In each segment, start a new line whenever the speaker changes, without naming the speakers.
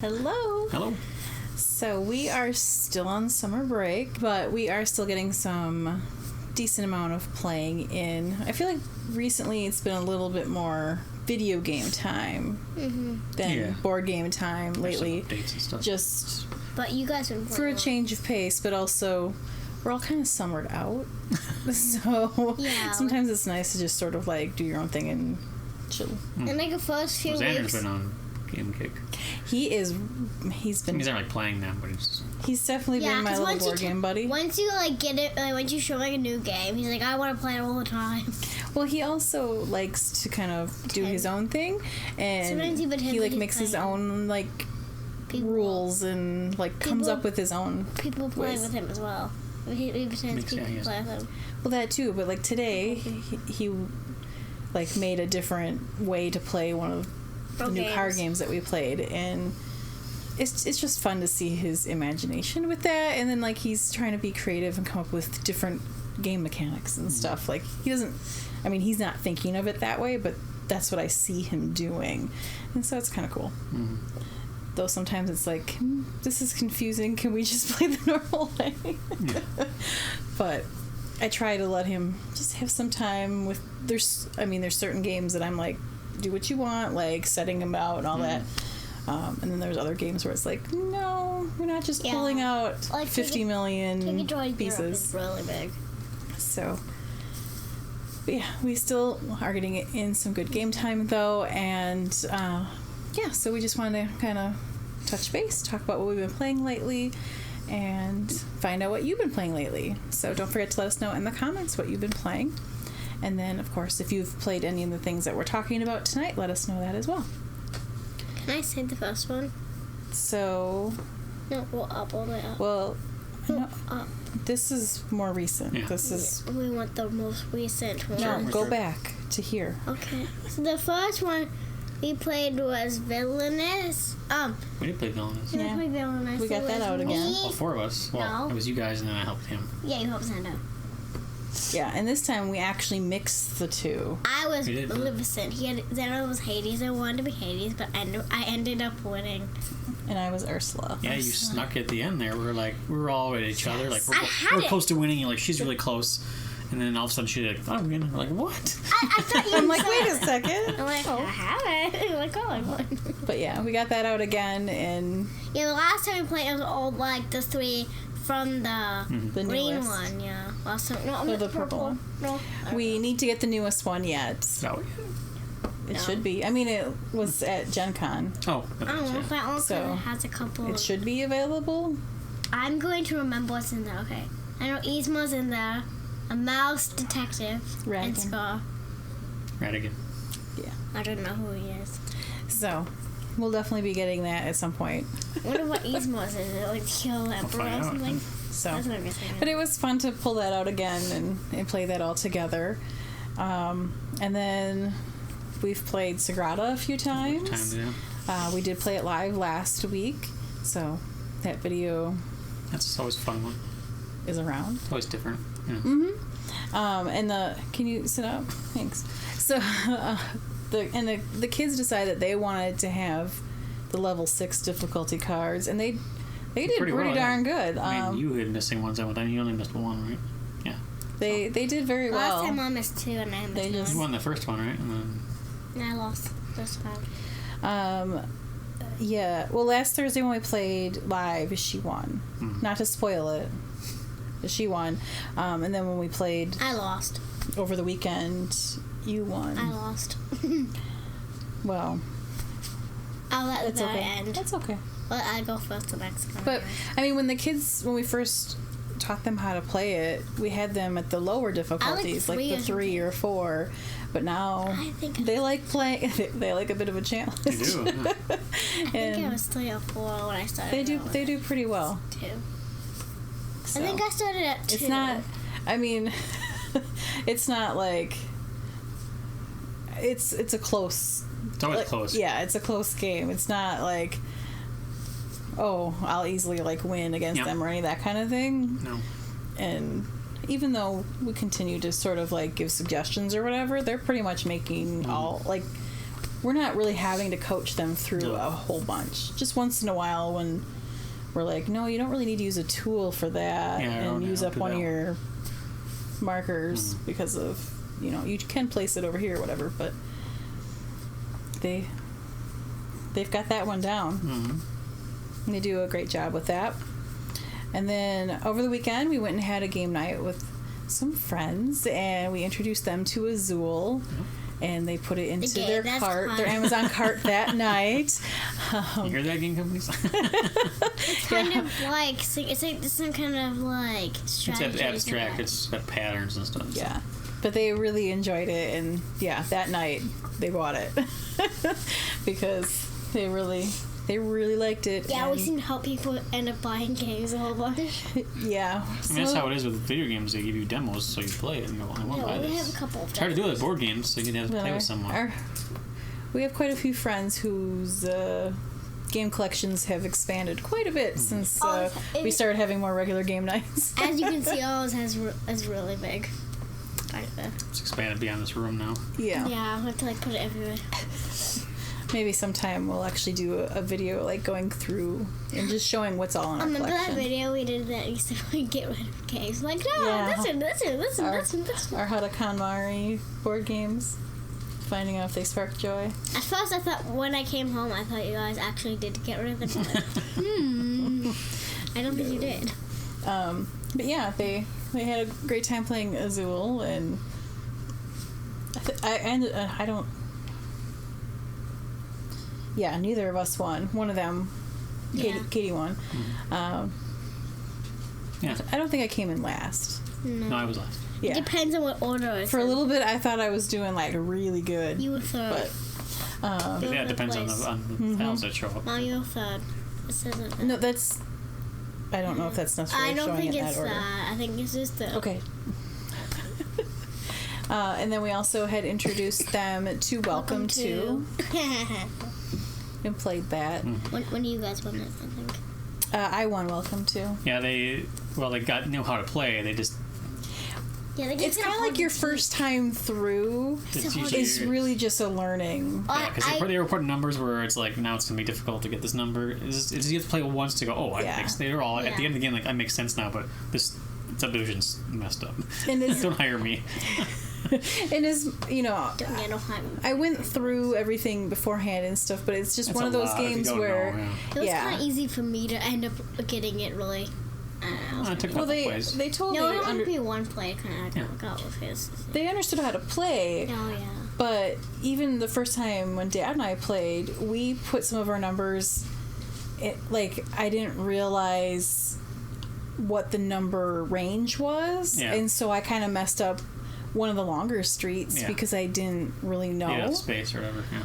Hello.
Hello.
So we are still on summer break, but we are still getting some decent amount of playing in. I feel like recently it's been a little bit more video game time than board game time lately.
Some updates and stuff.
Just
but you guys been
for a change of pace, but also we're all kind of summered out. So sometimes it's nice to just sort of like do your own thing and chill.
And like the first few
Xander's
weeks.
been on Game Kick.
He's
He's not like playing them, but
he's definitely been my little board game buddy.
Once you like get it, like once you show like a new game, he's like, I want to play it all the time.
Well, he also likes to kind of do his own thing, and he like makes his own like rules and like comes up with his own.
People play with him as well. He pretends people play with him.
Well, that too, but like today, he like made a different way to play one of the new card games that we played, and it's just fun to see his imagination with that, and then like he's trying to be creative and come up with different game mechanics and stuff. Like he's not thinking of it that way, but that's what I see him doing, and so it's kind of cool. Though sometimes it's like, this is confusing, can we just play the normal way? But I try to let him just have some time with, there's certain games that I'm like, do what you want, like setting them out and all that. And then there's other games where it's like, no, we're not just pulling out like 50 million pieces.
Really big.
So, but yeah, we still are getting in some good game time though, and so we just wanted to kind of touch base, talk about what we've been playing lately, and find out what you've been playing lately. So don't forget to let us know in the comments what you've been playing. And then, of course, if you've played any of the things that we're talking about tonight, let us know that as well.
Can I say the first one?
So...
No, well, up, all the way up.
Well, no,
up.
This is more recent.
Yeah.
This is...
We want the most recent one.
No, go back to here.
Okay. So the first one we played was Virulence.
We did play Villainous.
We played Virulence.
We got that out again.
All four of us. Well, it was you guys, and then I helped him.
Yeah, you helped Santa.
Yeah, and this time we actually mixed the two.
I was Maleficent. Xander was Hades. I wanted to be Hades, but I ended up winning.
And I was Ursula.
Yeah, you snuck at the end there. We were all at each other. Like we're close to winning. You're like, she's really close. And then all of a sudden she's like, I'm winning. I'm like, what?
I thought you
I'm like, wait a second.
I'm like, I have it. I'm like, oh, I won.
But yeah, we got that out again, and...
Yeah, the last time we played, it was all like the three from the green
newest
one, yeah. Last time, no,
the purple one.
No,
we need to get the newest one yet.
No.
It should be. I mean, it was at Gen Con.
Oh.
I don't know if that one has a couple.
It should be available.
I'm going to remember what's in there. Okay, I know Yzma's in there. A mouse detective
Radigan.
and Scar.
Radigan.
Yeah.
I don't know who he is.
So, we'll definitely be getting that at some point.
I wonder what Yzma's is. Is it like Kill Emperor or something?
So,
that's what I'm guessing.
but it was fun to pull that out again and play that all together. And then we've played Sagrada a few times. We did play it live last week, so that video
that's always a fun one.
Is around.
It's always different.
Yeah. And can you sit up? Thanks. So the kids decided they wanted to have the level 6 difficulty cards, and they did pretty darn good.
I mean, you had missing ones. You only missed one, right? Yeah.
They did very well.
Last time I missed 2 and I missed 1.
You won the first one, right? And
I lost this time.
Yeah. Well, last Thursday when we played live, she won. Not to spoil it, but she won. And then when we played,
I lost.
Over the weekend, you won.
I lost.
Well,
I'll let
it's
that
okay.
end.
That's okay.
Well, I go first the next time.
But I mean, when we first taught them how to play it, we had them at the lower difficulties, like the 3 or 4. But now they like playing. They like a bit of a challenge.
They do. Yeah.
I think I was 3 or 4 when I started.
They do pretty well.
2.
So,
I think I started at 2.
It's not. I mean, it's not like. It's a close.
It's always close.
Yeah, it's a close game. It's not like, oh, I'll easily like win against them or any of that kind of thing.
No.
And even though we continue to sort of like give suggestions or whatever, they're pretty much making all like we're not really having to coach them through a whole bunch. Just once in a while when we're like, no, you don't really need to use a tool for that, and use up one of your markers because of, you can place it over here or whatever, but they've got that one down. And they do a great job with that. And then over the weekend we went and had a game night with some friends, and we introduced them to Azul, and they put it into their cart, their Amazon cart that night.
You hear that, game companies?
It's kind of like, it's like some kind of like strategy.
It's abstract. It's got patterns and stuff.
Yeah. So. But they really enjoyed it, and that night they bought it because they really liked it.
Yeah, we seem to help people end up buying games a whole bunch.
Yeah.
I mean, that's how it is with video games. They give you demos so you play it and go, I want to buy this.
We have a couple of
It's hard to do with board games, so you can have to play with someone.
We have quite a few friends whose game collections have expanded quite a bit since we started having more regular game nights.
As you can see, ours is really big.
It's expanded beyond this room now.
Yeah.
Yeah, I have to put it everywhere.
Maybe sometime we'll actually do a video going through and just showing what's all in our collection.
Remember that video we did that used to get rid of games? Like, no, this one.
Our Hada KonMari board games. Finding out if they spark joy.
At first I thought, when I came home, I thought you guys actually did get rid of them. I don't think you did.
But yeah, they had a great time playing Azul, and neither of us won. One of them, Katie won. I don't think I came in last.
No, I was last.
Yeah. It depends on what order it's
For a little bit, I thought I was doing really good.
You were third.
But it depends on the tiles that show up.
Mom, you were third. It says it.
No, that's. I don't know if that's necessarily showing in that order. I don't think it's that.
I think it's just the.
Okay. And then we also had introduced them to Welcome to. And played that.
When you guys won it, I think.
I won Welcome to.
Yeah, they knew how to play. They just.
Yeah,
it's kind of like your first time through is really just a learning.
Yeah, because they report numbers where it's like, now it's going to be difficult to get this number. It's you have to play once to go, they're all, at the end of the game, that makes sense now, but this subdivision's messed up. And don't hire me.
And I went through everything beforehand and stuff, but it's just one of those games where
it was kind of easy for me to end up getting it really.
It took a couple plays.
They told me.
No, it had to be one play. Kind of got with his.
They understood how to play.
Oh yeah.
But even the first time when Dad and I played, we put some of our numbers. I didn't realize what the number range was, and so I kind of messed up one of the longer streets because I didn't really know.
Yeah, space or whatever. Yeah.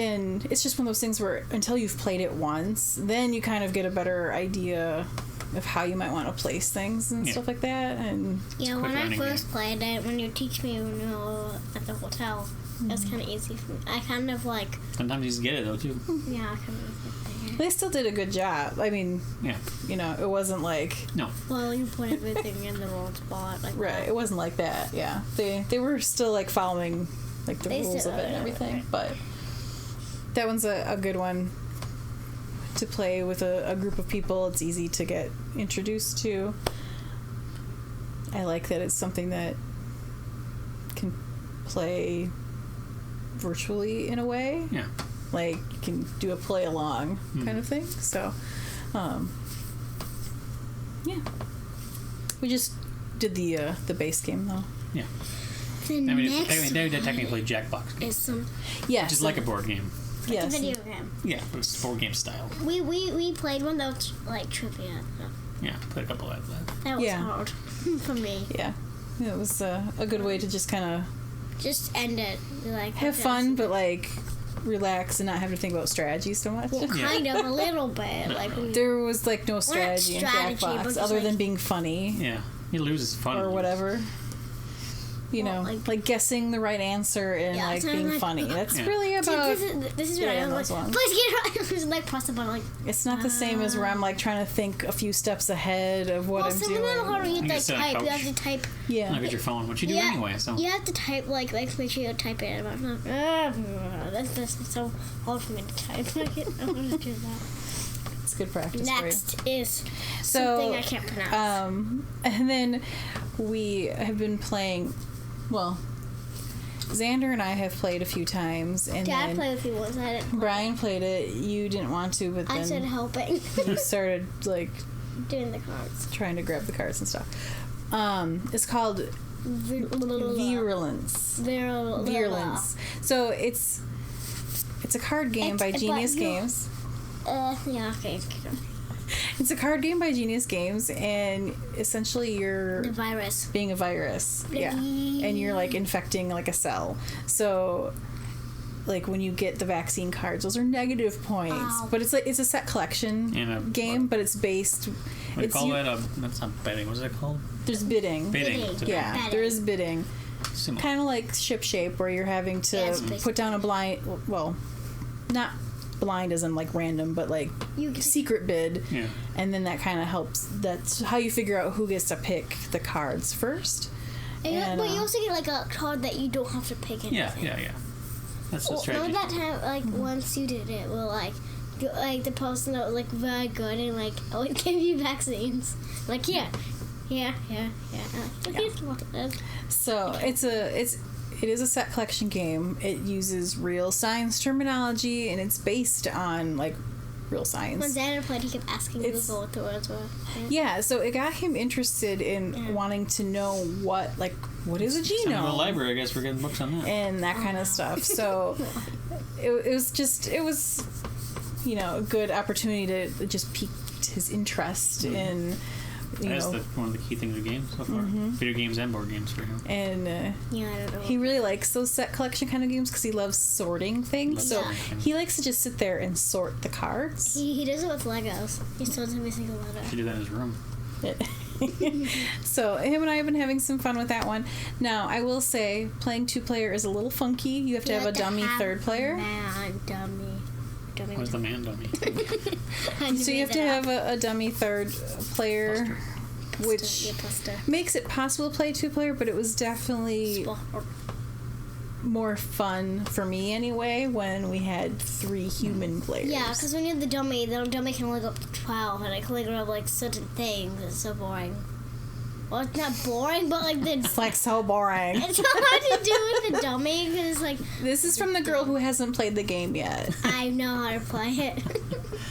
And it's just one of those things where until you've played it once, then you kind of get a better idea of how you might want to place things and stuff like that. And
when I first played it, when you teach me at the hotel, it was kind of easy for me. I kind of
sometimes you just get it though too.
Yeah, I kind of.
They still did a good job. I mean, it wasn't like
no.
Well, you put everything in the wrong spot.
Right, it wasn't like that. Yeah, they were still following the rules of it and everything.
Right.
But that one's a good one to play with a group of people. It's easy to get introduced to. I like that it's something that can play virtually in a way.
Yeah.
You can do a play along kind of thing. So, we just did the base game though.
Yeah. They technically play Jackbox games.
Yes.
Which is like a board game.
It's a video game.
Yeah, but it's board game style.
We played one that was trivia.
Yeah, played a couple of that.
That was hard for me.
Yeah. It was a good way to just kind of
just end it.
Have fun, but relax and not have to think about strategy so much.
Well, kind of a little bit.
There was no strategy in Jackbox other than being funny.
Yeah, he loses fun
or whatever. Guessing the right answer and being funny. That's really about.
This is what I was like. Please get press the button.
It's not the same as where I'm trying to think a few steps ahead of what I'm doing.
Well, how do you type? You have to type.
Yeah.
Look at your phone. What you do anyway. So
you have to type make sure you type it. That's so hard for me to type. I don't want to do that.
It's good practice.
Next is something I can't pronounce.
And then we have been playing. Well, Xander and I have played a few times, and
Dad
then
played with you once. I didn't play.
Brian played it. You didn't want to, but then
I started helping.
you started like
doing the cards,
trying to grab the cards and stuff. It's called Virulence. Virulence. So it's a card game by Genius Games.
Yeah, okay.
It's a card game by Genius Games, and essentially you're
the virus.
Being a virus. Yeah. And you're like infecting like a cell. So like when you get the vaccine cards, those are negative points.
Ow.
But it's a set collection game, but it's based.
What do you call it? That's not betting. What's it called?
There's bidding. Yeah,
Bidding.
there is bidding. Kind of like Ship Shape, where you're having to put down a blind. Well, not blind as in like random, but like secret bid.
Yeah.
And then that kind of helps. That's how you figure out who gets to pick the cards first.
And but you also get like a card that you don't have to pick anything.
Yeah. That's the strategy.
Remember that time, like once you did it, well, like the person that was like very good and like always give you vaccines. Like yeah. So
it is a set collection game. It uses real science terminology, and it's based on like real science.
When Xander played, he kept asking Google what the words were.
Yeah, so it got him interested in wanting to know what is a genome.
Send him to the library, I guess we're getting books on that.
And that kind of stuff. So it was a good opportunity to just pique his interest in.
That's one of the key things of games so far. Video games and board games for him.
And
I don't know.
he really likes those set collection kind of games because he loves sorting things. So he likes to just sit there and sort the cards.
He does it with Legos. He sorts every single letter.
He should do that in his room.
So him and I have been having some fun with that one. Now I will say playing 2-player is a little funky. You have to have a dummy third player.
Dummy.
Where's the man dummy?
So you have to have a dummy third player, which makes it possible to play 2-player, but it was definitely more fun for me anyway when we had 3 human players.
Yeah, because when you have the dummy can only go up to 12, and it can only grab like certain things. It's so boring. Well, it's not boring, but like
it's like so boring.
It's so hard to do with the dummy because it's like.
This is from the girl who hasn't played the game yet.
I know how to play it.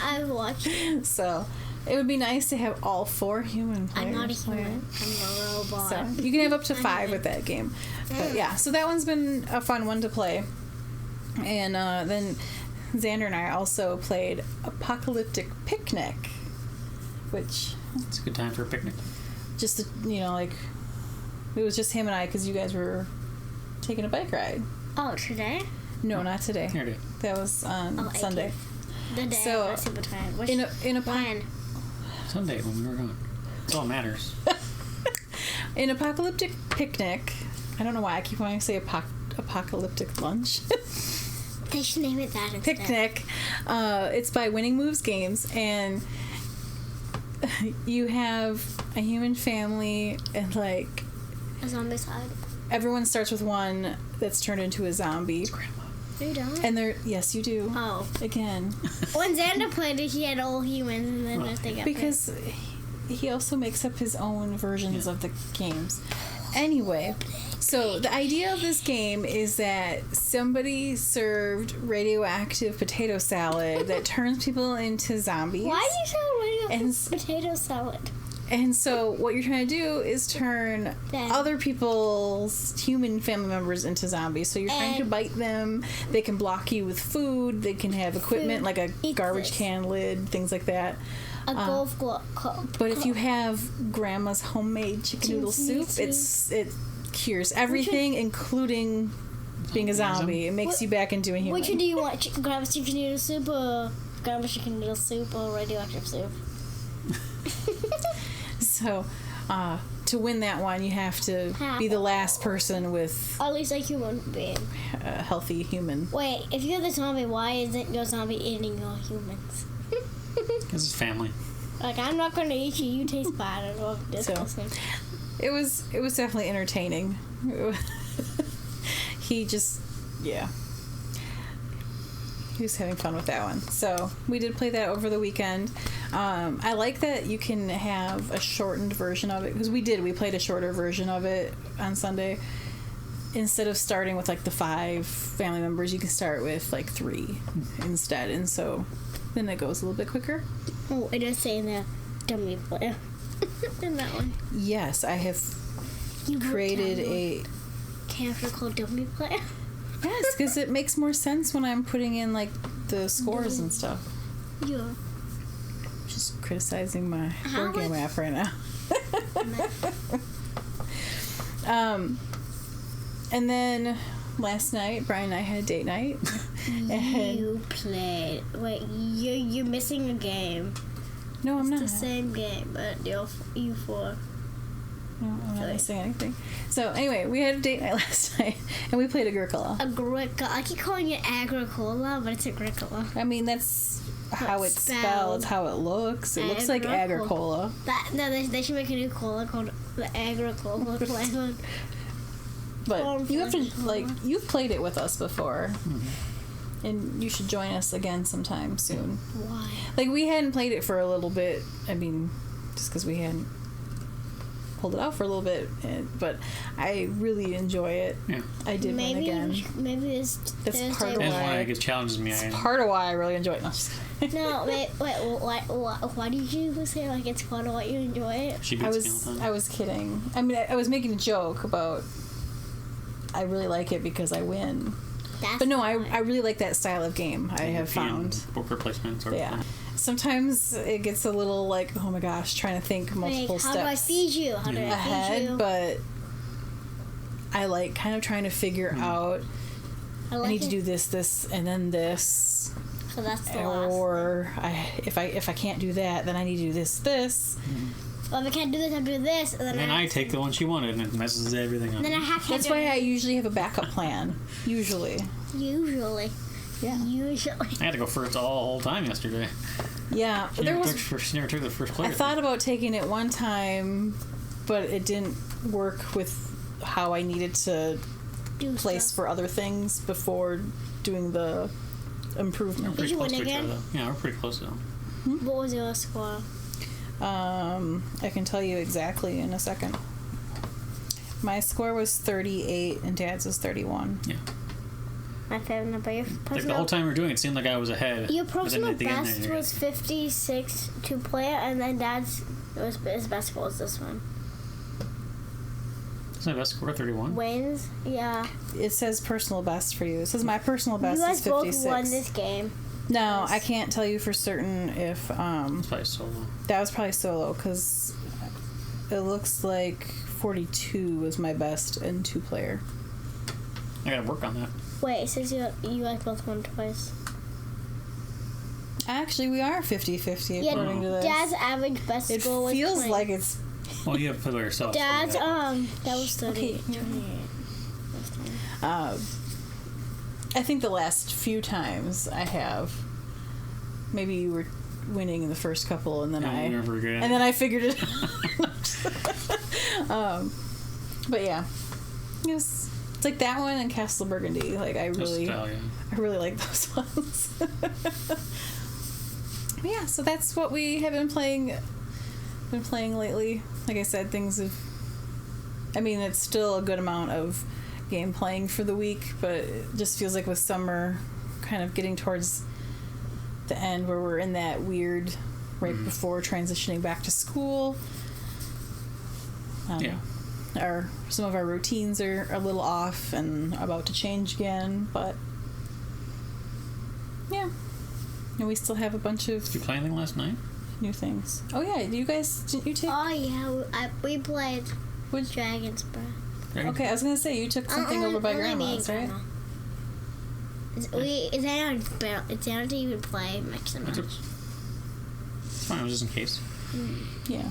I've watched it.
So it would be nice to have all 4 human players.
I'm not a human. I'm a robot.
So you can have up to 5 with that game. But yeah, so that one's been a fun one to play. And then Xander and I also played Apocalyptic Picnic, which.
It's a good time for a picnic.
Just, it was just him and I because you guys were taking a bike ride.
Oh, today?
No, not today.
Here it is.
That was on Sunday.
The day.
So,
in a
plan. Sunday when we were gone. That's all that matters.
In Apocalyptic Picnic, I don't know why I keep wanting to say Apocalyptic Lunch.
They should name it that instead.
Picnic. It's by Winning Moves Games, and you have a human family and like
a zombie side.
Everyone starts with one that's turned into a zombie.
It's grandma.
You don't?
And yes, you do.
Oh.
Again.
When Xander played it, he had all humans, and then they got
because he also makes up his own versions of the games. Anyway, so the idea of this game is that somebody served radioactive potato salad that turns people into zombies.
Why do you say radioactive potato salad?
And so what you're trying to do is turn other people's human family members into zombies. So you're trying to bite them. They can block you with food. They can have equipment like a garbage can lid, things like that.
A golf club.
But if you have grandma's homemade chicken noodle soup, it cures everything, including being a zombie. It makes you back into a human.
Which one do you want? Grandma's chicken noodle soup or grandma's chicken noodle soup or radioactive soup?
So, to win that one, you have to be the last person with...
At least a human being.
A healthy human.
Wait, if you're the zombie, why isn't your zombie eating your humans?
Because it's family.
Like, I'm not going to eat you. You taste bad. Or disgusting.
So, it was definitely entertaining. He just... Yeah. he was having fun with that one. So we did play that over the weekend. I like that you can have a shortened version of it, because we played a shorter version of it on Sunday. Instead of starting with like the 5 family members, you can start with like 3 instead, and so then it goes a little bit quicker.
Oh, it does say in the dummy player in that one.
Yes, I have created a
character called dummy player.
Yes, because it makes more sense when I'm putting in like the scores and stuff.
Yeah.
Just criticizing my board game app right now. And then last night, Brian and I had date night.
You played. Wait, you're missing a game.
No, I'm not.
It's the same game, but you 4.
No, I'm not missing anything. So anyway, we had a date night last night, and we played Agricola.
Agricola. I keep calling it Agricola, but it's Agricola.
I mean, that's how it's spelled. It's how it looks. It looks like Agricola.
No, they should make a new cola called the Agricola flavor.
But you have to, like, you've played it with us before. Mm-hmm. And you should join us again sometime soon.
Why?
Like, we hadn't played it for a little bit. I mean, just because we hadn't pulled it out for a little bit. But I really enjoy it. Yeah. I did one again.
Maybe
that's part of why
it challenges me.
It's part of why I really enjoy it.
No, wait, why did you say like it's part of what you enjoy it?
I was kidding. I mean, I was making a joke about I really like it because I win. But no, I really like that style of game. I have found
poker placement sort of thing.
Sometimes it gets a little like, oh my gosh, trying to think multiple steps.
How do I feed you? How do I feed you?
But I like kind of trying to figure out. I need to do this, and then this.
So that's the
or if I can't do that, then I need to do this.
Well, if I can't do this, I'll do this. And then
I take the one she wanted, and it messes everything up.
Then
that's why I usually have a backup plan. Usually.
Yeah. Usually.
I had to go first the whole time yesterday.
Yeah.
She never took the first player.
I thought about taking it one time, but it didn't work with how I needed to place for other things before doing the improvement.
Did you win again?
Yeah, we're pretty close though.
What was your score?
I can tell you exactly in a second. My score was 38 and Dad's was 31.
Yeah.
My favorite number.
Like the whole time we were doing it, seemed like I was ahead.
Your personal best was 56 to player, and then Dad's his best score was this one.
Is my best score 31?
Wins? Yeah.
It says personal best for you. It says my personal best is 56.
You guys both won this game.
No, I can't tell you for certain if...
It's probably solo.
That was probably solo, because it looks like 42 was my best in 2-player.
I gotta work on that.
Wait, it says you guys both won twice.
Actually, we are 50-50 according to this.
Dad's average best score was 20.
It feels like it's...
Well, you have to play by yourself.
Dad's, that was 30. Okay.
I think the last few times I have, maybe you were winning in the first couple, and then I figured it out. But yeah, it's like that one and Castle Burgundy. Like I really like those ones. Yeah, so that's what we have been playing lately. Like I said, it's still a good amount of game playing for the week, but it just feels like with summer kind of getting towards the end where we're in that weird before transitioning back to school. Some of our routines are a little off and about to change again, but yeah. And we still have a bunch of...
Did you play anything last night?
New things. Oh yeah, didn't you take...
Oh yeah, we played Dragon's Breath.
Okay, I was gonna say you took something over by Grandma's, right?
It's down to even play maximum.
It's fine. It was just in case.
Yeah.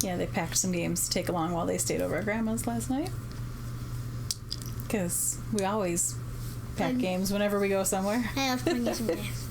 Yeah, they packed some games to take along while they stayed over at Grandma's last night. Because we always pack games whenever we go somewhere.
I love playing some games.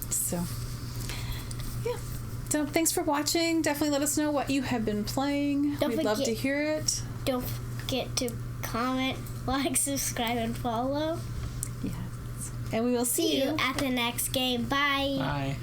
So, yeah. So, thanks for watching. Definitely let us know what you have been playing. We'd love to hear it.
Don't forget to comment, like, subscribe, and follow.
Yes. And we will see you
at the next game. Bye.
Bye.